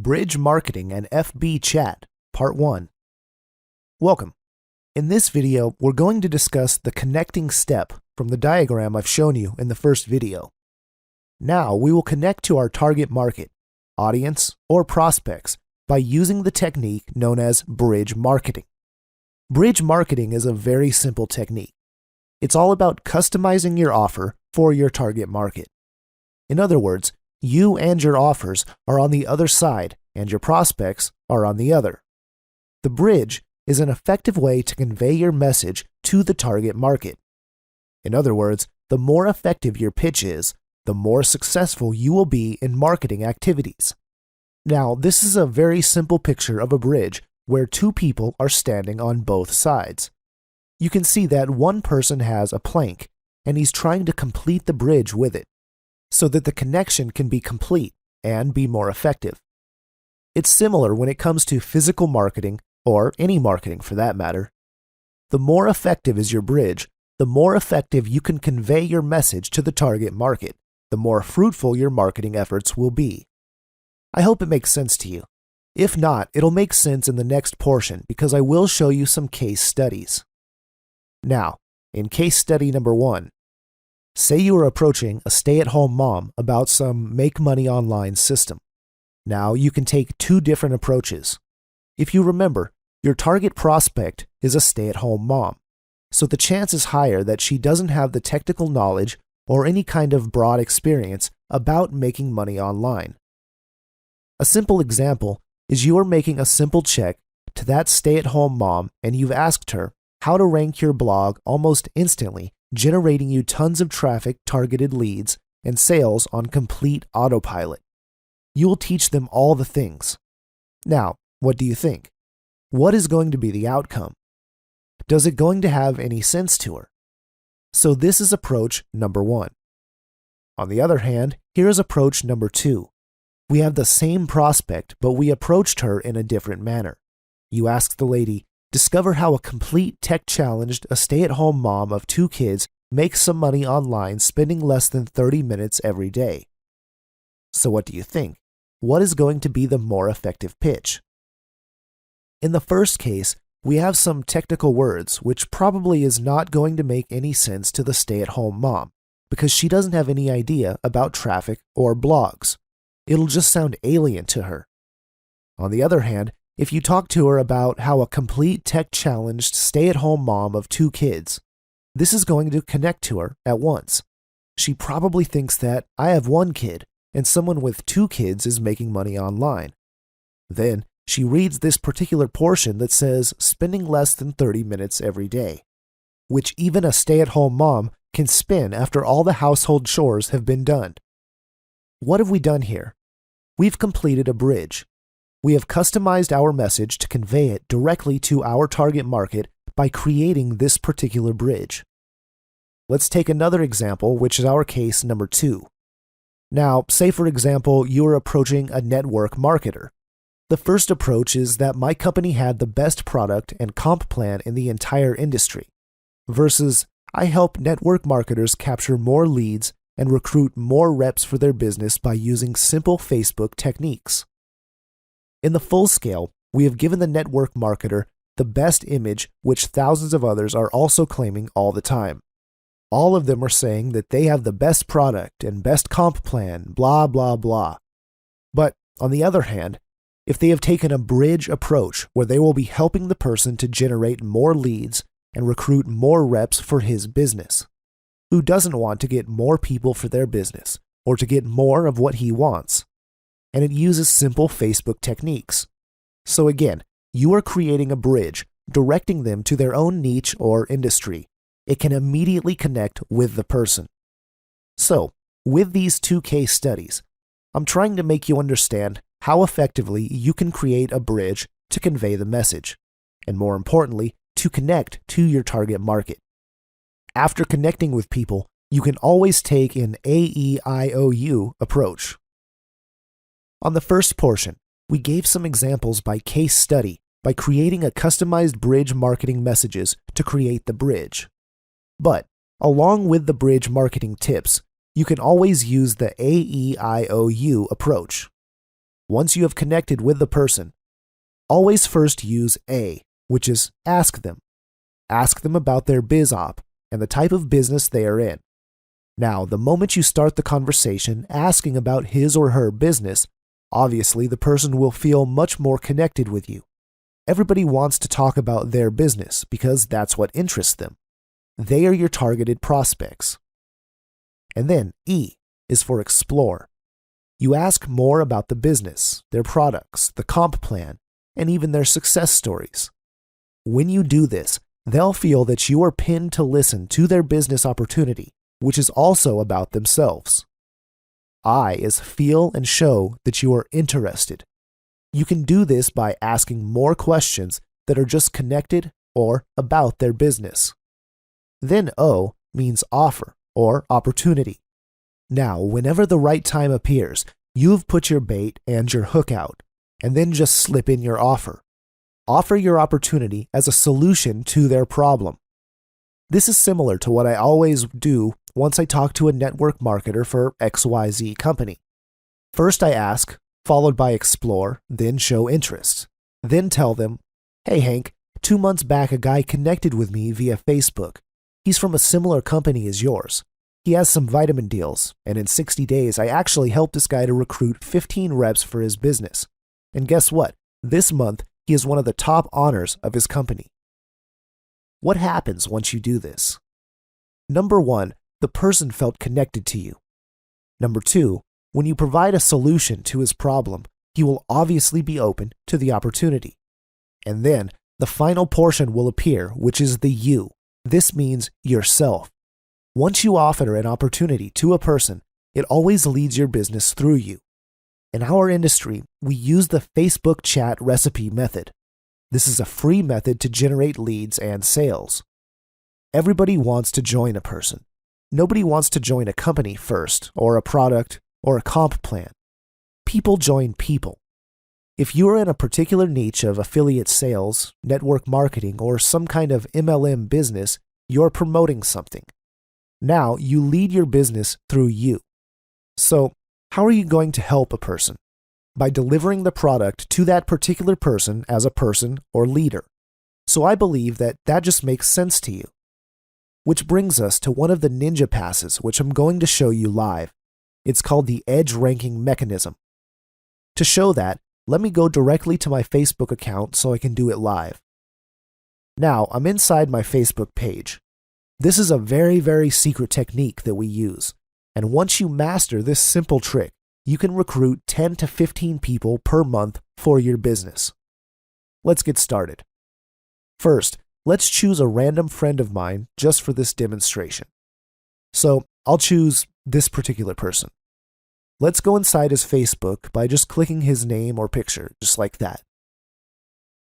Bridge Marketing and FB Chat, Part 1. Welcome. In this video, we're going to discuss the connecting step from the diagram I've shown you in the first video. Now, we will connect to our target market, audience, or prospects by using the technique known as bridge marketing. Bridge marketing is a very simple technique. It's all about customizing your offer for your target market. In other words, you and your offers are on the other side, and your prospects are on the other. The bridge is an effective way to convey your message to the target market. In other words, the more effective your pitch is, the more successful you will be in marketing activities. Now, this is a very simple picture of a bridge where two people are standing on both sides. You can see that one person has a plank, and he's trying to complete the bridge with it, so that the connection can be complete and be more effective. It's similar when it comes to physical marketing, or any marketing for that matter. The more effective is your bridge, the more effective you can convey your message to the target market, the more fruitful your marketing efforts will be. I hope it makes sense to you. If not, it'll make sense in the next portion because I will show you some case studies. Now, in case study number 1, say you are approaching a stay-at-home mom about some make money online system. Now, you can take two different approaches. If you remember, your target prospect is a stay-at-home mom, so the chance is higher that she doesn't have the technical knowledge or any kind of broad experience about making money online. A simple example is you are making a simple check to that stay-at-home mom and you've asked her how to rank your blog almost instantly, generating you tons of traffic, targeted leads, and sales on complete autopilot. You will teach them all the things. Now, what do you think? What is going to be the outcome? Does it going to have any sense to her? So this is approach number 1. On the other hand, here is approach number 2. We have the same prospect, but we approached her in a different manner. You asked the lady, discover how a complete tech-challenged, a stay-at-home mom of 2 kids makes some money online spending less than 30 minutes every day. So what do you think? What is going to be the more effective pitch? In the first case, we have some technical words which probably is not going to make any sense to the stay-at-home mom because she doesn't have any idea about traffic or blogs. It'll just sound alien to her. On the other hand, if you talk to her about how a complete tech-challenged stay-at-home mom of 2 kids, this is going to connect to her at once. She probably thinks that I have 1 kid and someone with 2 kids is making money online. Then she reads this particular portion that says spending less than 30 minutes every day, which even a stay-at-home mom can spin after all the household chores have been done. What have we done here? We've completed a bridge. We have customized our message to convey it directly to our target market by creating this particular bridge. Let's take another example, which is our case number 2. Now, say for example, you are approaching a network marketer. The first approach is that my company had the best product and comp plan in the entire industry, versus I help network marketers capture more leads and recruit more reps for their business by using simple Facebook techniques. In the full scale, we have given the network marketer the best image, which thousands of others are also claiming all the time. All of them are saying that they have the best product and best comp plan, blah, blah, blah. But on the other hand, if they have taken a bridge approach where they will be helping the person to generate more leads and recruit more reps for his business, who doesn't want to get more people for their business or to get more of what he wants? And it uses simple Facebook techniques. So again, you are creating a bridge, directing them to their own niche or industry. It can immediately connect with the person. So, with these 2 case studies, I'm trying to make you understand how effectively you can create a bridge to convey the message, and more importantly, to connect to your target market. After connecting with people, you can always take an AEIOU approach. On the first portion, we gave some examples by case study by creating a customized bridge marketing messages to create the bridge. But, along with the bridge marketing tips, you can always use the AEIOU approach. Once you have connected with the person, always first use A, which is ask them. Ask them about their biz op and the type of business they are in. Now, the moment you start the conversation asking about his or her business, obviously the person will feel much more connected with you. Everybody wants to talk about their business because that's what interests them. They are your targeted prospects. And then E is for explore. You ask more about the business, their products, the comp plan, and even their success stories. When you do this, they'll feel that you are pinned to listen to their business opportunity, which is also about themselves. I is feel and show that you are interested. You can do this by asking more questions that are just connected or about their business. Then O means offer or opportunity. Now, whenever the right time appears, you've put your bait and your hook out, and then just slip in your offer. Offer your opportunity as a solution to their problem. This is similar to what I always do once I talk to a network marketer for XYZ company. First I ask, followed by explore, then show interest. Then tell them, hey Hank, 2 months back a guy connected with me via Facebook. He's from a similar company as yours. He has some vitamin deals, and in 60 days I actually helped this guy to recruit 15 reps for his business. And guess what? This month he is one of the top honors of his company. What happens once you do this? Number 1, the person felt connected to you. Number 2, when you provide a solution to his problem, he will obviously be open to the opportunity. And then the final portion will appear, which is the you. This means yourself. Once you offer an opportunity to a person, it always leads your business through you. In our industry, we use the Facebook chat recipe method. This is a free method to generate leads and sales. Everybody wants to join a person. Nobody wants to join a company first, or a product, or a comp plan. People join people. If you are in a particular niche of affiliate sales, network marketing, or some kind of MLM business, you're promoting something. Now you lead your business through you. So, how are you going to help a person? By delivering the product to that particular person as a person or leader. So I believe that just makes sense to you. Which brings us to one of the ninja passes, which I'm going to show you live. It's called the Edge Ranking Mechanism. To show that, let me go directly to my Facebook account so I can do it live. Now, I'm inside my Facebook page. This is a very, very secret technique that we use. And once you master this simple trick, you can recruit 10 to 15 people per month for your business. Let's get started. First, let's choose a random friend of mine just for this demonstration. So I'll choose this particular person. Let's go inside his Facebook by just clicking his name or picture, just like that.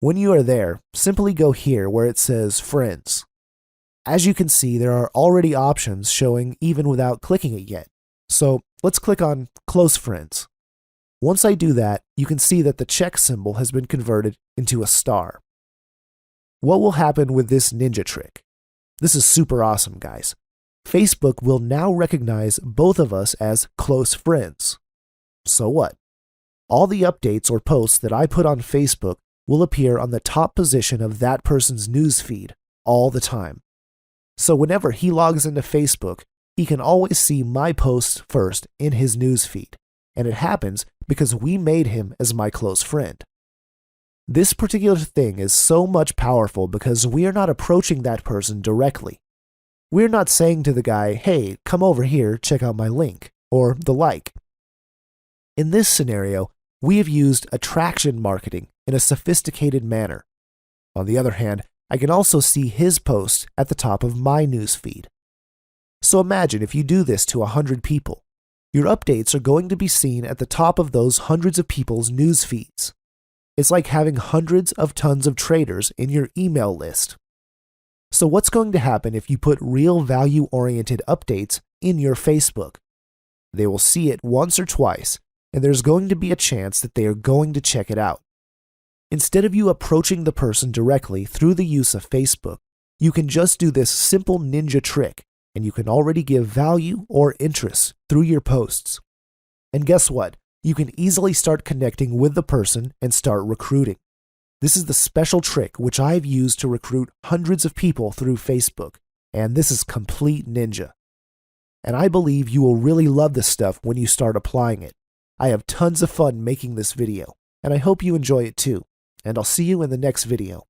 When you are there, simply go here where it says Friends. As you can see, there are already options showing even without clicking it yet. So let's click on Close Friends. Once I do that, you can see that the check symbol has been converted into a star. What will happen with this ninja trick? This is super awesome, guys. Facebook will now recognize both of us as close friends. So what? All the updates or posts that I put on Facebook will appear on the top position of that person's newsfeed all the time. So whenever he logs into Facebook, he can always see my posts first in his newsfeed, and it happens because we made him as my close friend. This particular thing is so much powerful because we are not approaching that person directly. We're not saying to the guy, hey, come over here, check out my link, or the like. In this scenario, we have used attraction marketing in a sophisticated manner. On the other hand, I can also see his post at the top of my newsfeed. So imagine if you do this to 100 people. Your updates are going to be seen at the top of those hundreds of people's news feeds. It's like having hundreds of tons of traders in your email list. So what's going to happen if you put real value-oriented updates in your Facebook? They will see it once or twice, and there's going to be a chance that they are going to check it out. Instead of you approaching the person directly through the use of Facebook, you can just do this simple ninja trick, and you can already give value or interest through your posts. And guess what? you can easily start connecting with the person and start recruiting. This is the special trick which I've used to recruit hundreds of people through Facebook, and this is complete ninja. And I believe you will really love this stuff when you start applying it. I have tons of fun making this video, and I hope you enjoy it too, and I'll see you in the next video.